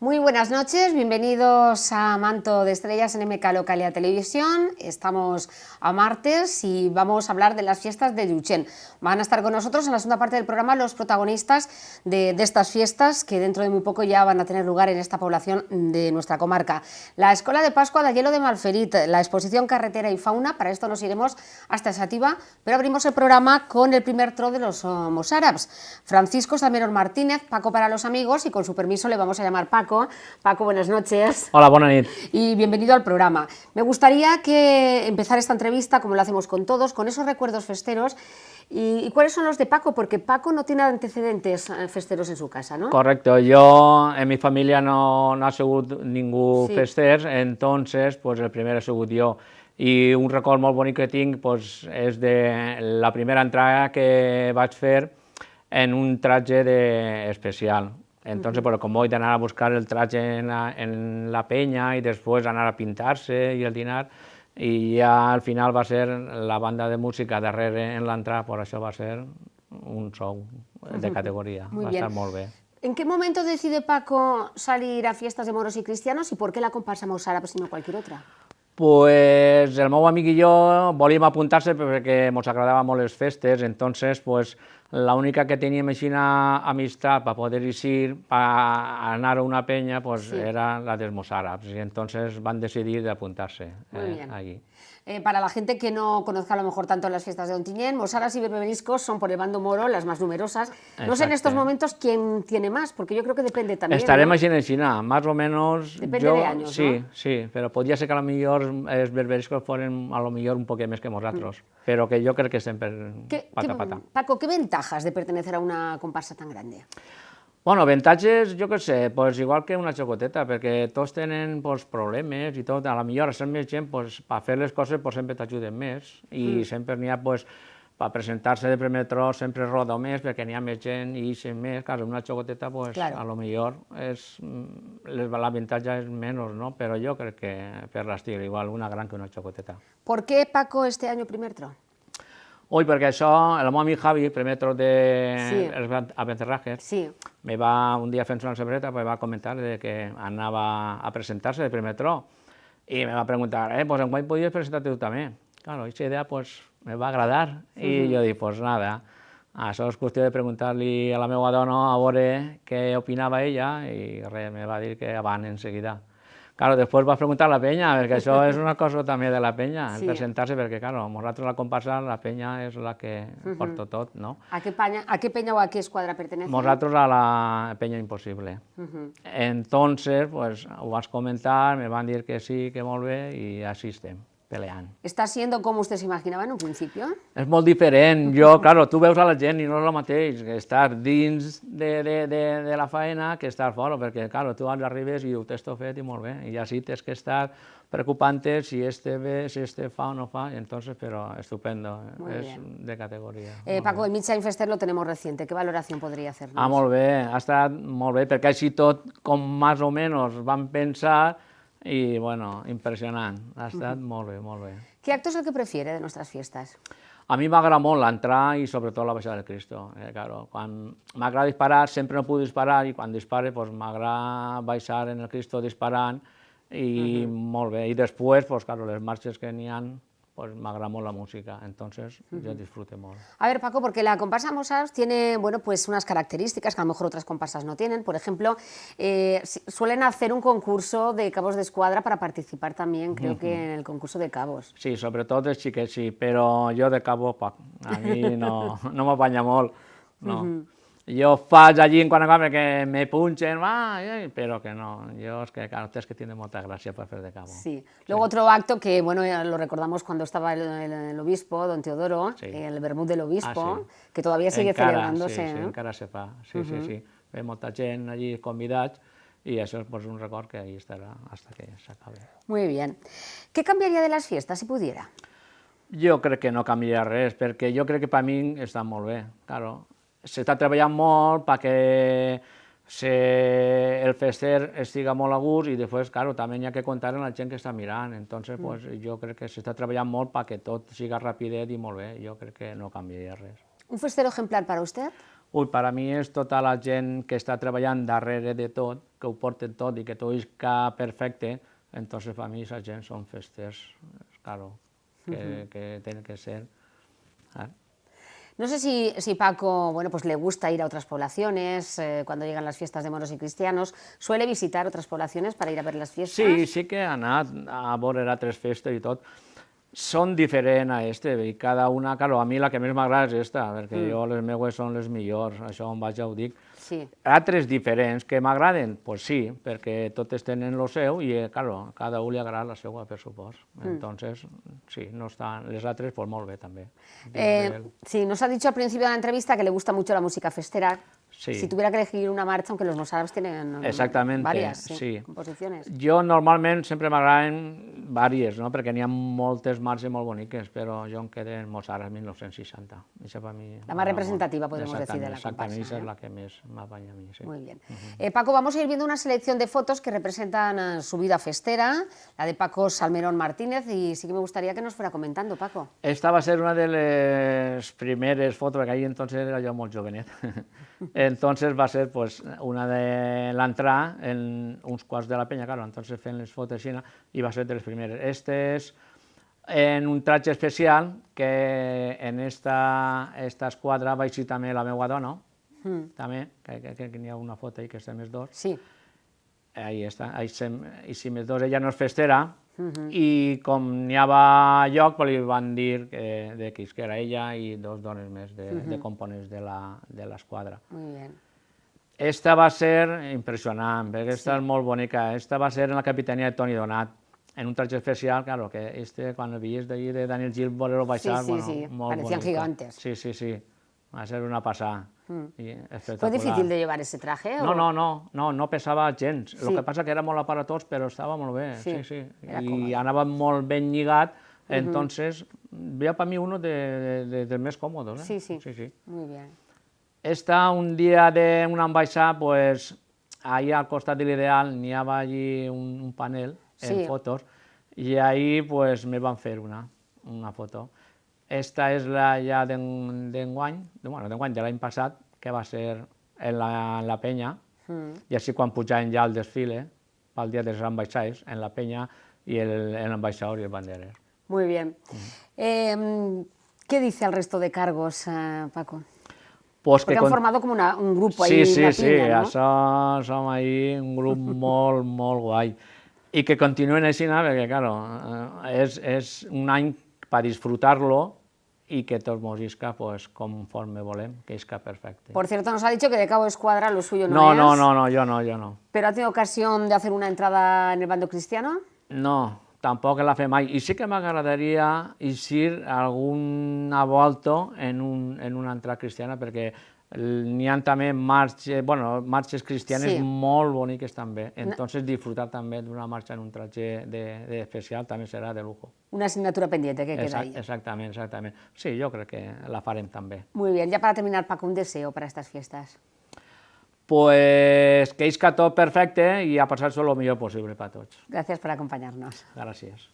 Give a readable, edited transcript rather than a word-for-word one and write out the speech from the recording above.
Muy buenas noches, bienvenidos a Manto de Estrellas en MK Localia Televisión. Estamos a martes y vamos a hablar de las fiestas de Llutxent. Van a estar con nosotros en la segunda parte del programa los protagonistas de estas fiestas que dentro de muy poco ya van a tener lugar en esta población de nuestra comarca. La Escola de Pascua de Ayelo de Malferit, la exposición Carretera y Fauna, para esto nos iremos hasta Sativa, pero abrimos el programa con el primer tro de los mozárabs. Francisco Salmerón Martínez, Paco para los amigos, y con su permiso le vamos a llamar Paco. Paco, buenas noches. Hola, buenas noches. Y bienvenido al programa. Me gustaría que empezar esta entrevista, como lo hacemos con todos, con esos recuerdos festeros. ¿Y cuáles son los de Paco? Porque Paco no tiene antecedentes festeros en su casa, ¿no? Correcto, yo en mi familia no ha sigut ningú Sí. fester, entonces pues el primer he sigut jo. I un record molt bonic que tinc pues, és de la primera entrada que vaig fer en un traje especial. Entonces, pues, como voy a anar a buscar el traje en la peña y después anar a pintarse y el dinar, y ya al final va a ser la banda de música darrere en l'entrada, por això va ser un show de categoría, Muy va bien. estar molt bé. ¿En qué momento decide Paco salir a fiestas de moros y cristianos y por qué la comparsa mozárabs y no cualquier otra? Pues el meu amic i jo volíem apuntar-se perquè ens agradaven molt les festes, entonces pues l'única que teníem així amistat per poder ir a anar a una penya pues, Sí. era la dels mozárabs, i entonces van decidir d'apuntar-se Muy bien. allí. Para la gente que no conozca a lo mejor tanto las fiestas de Ontinyent, mozárabs y berberiscos son por el bando moro las más numerosas. No sé en estos Exacte. momentos quién tiene más, porque yo creo que depende también. Estarem ¿no? així en Xina, más o menos. Depende de años, sí, ¿no? sí, però podria ser que a lo millor els berberiscos foren a lo millor un poc més que nosaltres, però que jo crec que estem per pata a pata. Paco, ¿qué ventajas de pertenecer a una comparsa tan grande? Bueno, avantatges, jo què sé, pues igual que una xocoteta, perquè tots tenen pues, problemes i tot, a la millor ser més gent, pues, per fer les coses pues, sempre t'ajuden més, i sempre n'hi ha, pues, per presentar-se de primer tros, sempre roda més, perquè n'hi ha més gent i ixen més, clar, una xocoteta, pues, Claro. a lo millor l'avantatge és menys, no? Però jo crec que per l'estil, igual una gran que una xocoteta. ¿Por qué Paco este año primer tro? Ui, perquè això, el meu amic Javi, primer tros de Sí. Abencerrajes, Sí. me va un dia fent una sabreta, pues va comentar de que anava a presentar-se de primer tro i me va preguntar, pues enguany podies presentar-te tu també. Claro, aquesta idea pues, me va agradar i jo dic, pues nada, això és qüestió de preguntar-li a la meva dona a veure què opinava ella i res, me va dir que avant en seguida. Claro, després vas preguntar a la penya, perquè això és una cosa també de la penya, Sí. presentar-se, perquè claro, nosaltres la comparsa, la penya és la que porta tot, no? ¿A qué peña o a qué escuadra pertenece? Nosaltres a la penya impossible. Entonces, pues, ho vas comentar, me van dir que sí, que molt bé, i així estem, peleant. ¿Está siendo como usted se imaginaba en un principio? És molt diferent. Jo, claro, tu veus a la gent i no és el mateix que estar dins de la faena que estar fora, perquè, claro, tu arribes i ho tens tot fet i molt bé, i així tens que estar preocupant-te si este ve, si este fa o no fa, entonces, però estupendo, Muy és bien. de categoria. Paco, el Midshine Fester lo tenemos reciente. ¿Qué valoración podría hacernos? Molt bé, ha estat molt bé, perquè així tot, com més o menys vam pensar, i, bueno, impressionant, ha estat molt bé, molt bé. ¿Qué acto es el que prefiere de nuestras fiestas? A mi m'agrada molt l'entrar i sobretot la baixada del Cristo. Claro, quan m'agrada disparar, sempre no puc disparar i quan dispare pues, m'agrada baixar en el Cristo disparant i molt bé. I després, pues, claro, les marxes que n'hi ha, pues, m'agrada molt la música, entonces jo disfruto molt. A ver, Paco, porque la comparsa mozárabs tiene, bueno, pues unas características que a lo mejor otras comparsas no tienen. Por ejemplo, suelen hacer un concurso de cabos de escuadra para participar también, creo que en el concurso de cabos. Sí, sobretot els xiquets sí, però jo de cabo poc. A mi no m'apanya molt, no. Jo faig allí en quan acaba perquè me punxen, però que no. Jo és que, claro, tens que tindre molta gràcia per fer de cabo. Sí. Luego otro acto que, bueno, lo recordamos cuando estaba el obispo, don Teodoro, Sí. el vermut del obispo, sí. que todavía sigue celebrándose. Sí, ¿no? encara se fa, sí. Ve molta gent allí convidats i això és pues, un record que ahí estarà hasta que s'acabi. Muy bien. ¿Qué cambiaría de las fiestas si pudiera? Jo crec que no canviaria res, perquè jo crec que per mi està molt bé. Claro, s'està treballant molt perquè el fester estiga molt a gust i després, claro, també hi ha que comptar amb la gent que està mirant. Entonces, pues, jo crec que s'està treballant molt perquè tot siga rapidet i molt bé. Jo crec que no canviaria res. ¿Un festero ejemplar para usted? Ui, per a mi és tota la gent que està treballant darrere de tot, que ho porten tot i que tot isca perfecte, entonces per a mi esa gent són festers, claro, que tienen que ser. No sé si Paco, bueno, pues le gusta ir a otras poblaciones, cuando llegan las fiestas de moros y cristianos, ¿suele visitar otras poblaciones para ir a ver las fiestas? Sí, sí que he anat a veure altres festes i tot. Són diferents a este, i cada una, claro, a mi la que més m'agrada és esta, perquè jo les meues són les millors, això on vaig ja ho dic. Sí. Altres diferents que m'agraden? Pues sí, perquè totes tenen lo seu i, claro, cada un li agrada la seva, per supost. Entonces, sí, no estan, les altres, pues molt bé també. Sí, nos ha dicho al principio de la entrevista que le gusta mucho la música festera. Sí. Si tuviera que elegir una marcha, aunque los mozárabs tienen varias composiciones. Jo normalment sempre m'agraden vàries, no? Perquè n'hi ha moltes marxes molt boniques, però jo em quedo en Mozart 1960. La más representativa, podemos decir, de la comparsa. Exactament, esa es la que més m'apanya a mi. Sí. Muy bien. Paco, vamos a ir viendo una selección de fotos que representan su vida festera, la de Paco Salmerón Martínez, y sí que me gustaría que nos fuera comentando, Paco. Esta va ser una de les primeres fotos, perquè ahí entonces era jo molt jovenet. Entonces va ser pues, una de l'entrar en uns quarts de la penya, claro, entonces fent les fotos així, i va ser de les primeres. Este és en un tratge especial que en esta esquadra vaig ser també la meva dona, també, que n'hi ha una foto ahí que estem els dos. Sí. Ahí està, ahí som els dos, ella no és festera, i com n'hi havia lloc, li van dir que era ella i dos dones més de components de l'esquadra. Muy bien. Esta va ser impressionant, perquè esta és molt bonica. Esta va ser en la capitania de Toni Donat, en un tratge especial, claro, que quan el veies d'ahir de Daniel Gil voler-ho baixar, sí, sí, parecían gigantes. Sí, sí, sí, va ser una passada. ¿Fue difícil de llevar ese traje? No pesava gens. El que passa que era molt aparatós, però estava molt bé. Sí, sí. I anava molt ben lligat, entonces, veia per mi uno dels més còmodos. Sí, sí, muy bien. Esta, un dia d'una ambaixada, pues, ahí al costat de l'ideal n'hi havia allí un panel en fotos, i ahí pues, me van fer una foto. Esta és la ja d'enguany, de l'any passat, que va ser en la penya, i així quan pujaven ja al desfile, pel dia de les ambaixades, en la penya i l'ambaixador i el banderer. Muy bien. ¿Qué dice el resto de cargos, Paco? Pues porque han formado como un grupo ahí. Sí, això som ahí un grup molt, molt guai. I que continuen així, perquè, claro, és un any per disfrutar-lo y que todos mos isca pues, conforme volem, que isca perfecte. Por cierto, nos ha dicho que de cabo de escuadra lo suyo no es. No, yo no. ¿Pero ha tenido ocasión de hacer una entrada en el bando cristiano? No, tampoc la fem mai. I sí que m'agradaria eixir alguna volta en una entrada cristiana, perquè n'hi ha també marxes cristianes molt boniques també. Entonces disfrutar també d'una marxa en un tratge especial també serà de lujo. Una asignatura pendiente que queda ahí. Exactament. Sí, jo crec que la farem també. Muy bien, ya para terminar, Paco, un deseo para estas fiestas. Pues que isca tot perfecte i a passar-se lo millor possible per tots. Gracias por acompañarnos. Gràcies.